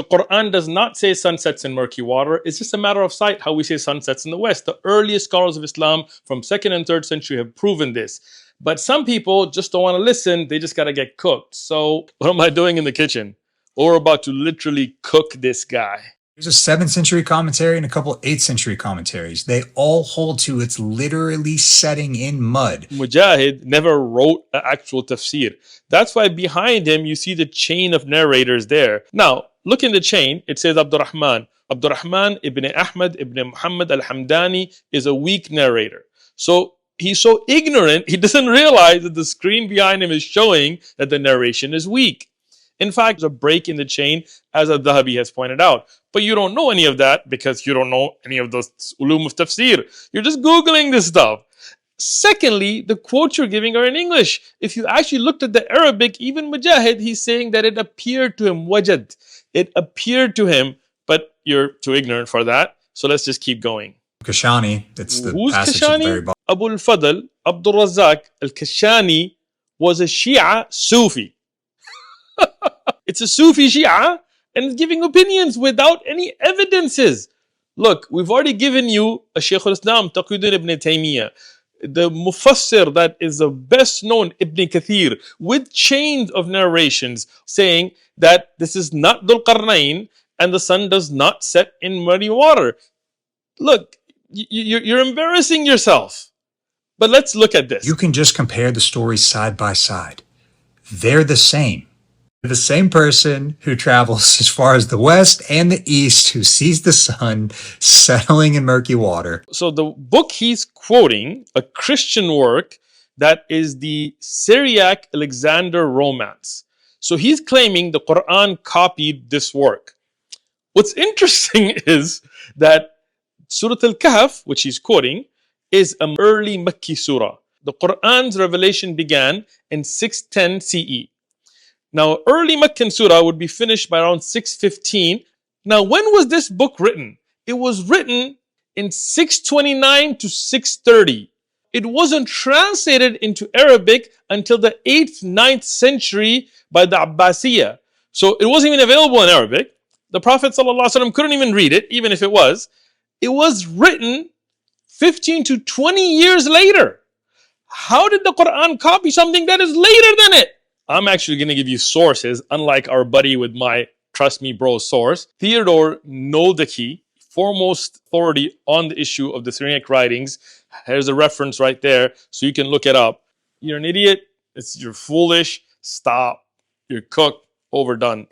The Qur'an does not say sunsets in murky water. It's just a matter of sight how we say sunsets in the West. The earliest scholars of Islam from 2nd and 3rd century have proven this. But some people just don't want to listen. They just got to get cooked. So what am I doing in the kitchen? We're about to literally cook this guy. There's a 7th century commentary and a couple 8th century commentaries. They all hold to it's literally setting in mud. Mujahid never wrote an actual tafsir. That's why behind him you see the chain of narrators there. Now, look in the chain. It says Abdurrahman. Abdurrahman ibn Ahmad ibn Muhammad al-Hamdani is a weak narrator. So he's so ignorant, he doesn't realize that the screen behind him is showing that the narration is weak. In fact, there's a break in the chain, as Al-Dhahabi has pointed out. But you don't know any of that because you don't know any of those ulum of tafsir. You're just Googling this stuff. Secondly, the quotes you're giving are in English. If you actually looked at the Arabic, even Mujahid, he's saying that it appeared to him, wajad. It appeared to him, but you're too ignorant for that. So let's just keep going. Kashani, that's the Who's passage Kashani? at the very bottom. Abu al-Fadl, Abdul Razak al-Kashani was a Shia Sufi. It's a Sufi Shia and it's giving opinions without any evidences. Look, we've already given you a Shaykh al-Islam, Taqiyuddin ibn Taymiyyah, the Mufassir that is the best known Ibn Kathir, with chains of narrations saying that this is not Dhul Qarnayn and the sun does not set in muddy water. Look, you're embarrassing yourself. But let's look at this. You can just compare the stories side by side. They're the same. The same person who travels as far as the west and the east, who sees the sun settling in murky water. So the book he's quoting, a Christian work that is the Syriac Alexander Romance. So he's claiming the Qur'an copied this work. What's interesting is that Surah Al-Kahf, which he's quoting, is an early Makki surah. The Qur'an's revelation began in 610 CE. Now, early Meccan surah would be finished by around 615. Now, when was this book written? It was written in 629 to 630. It wasn't translated into Arabic until the 8th, 9th century by the Abbasiyah. So it wasn't even available in Arabic. The Prophet ﷺ couldn't even read it, even if it was. It was written 15 to 20 years later. How did the Quran copy something that is later than it? I'm actually going to give you sources, unlike our buddy with my Trust Me Bro source. Theodore Noldaki, foremost authority on the issue of the Syriac writings. Here's a reference right there, so you can look it up. You're an idiot. You're foolish. Stop. You're cooked. Overdone.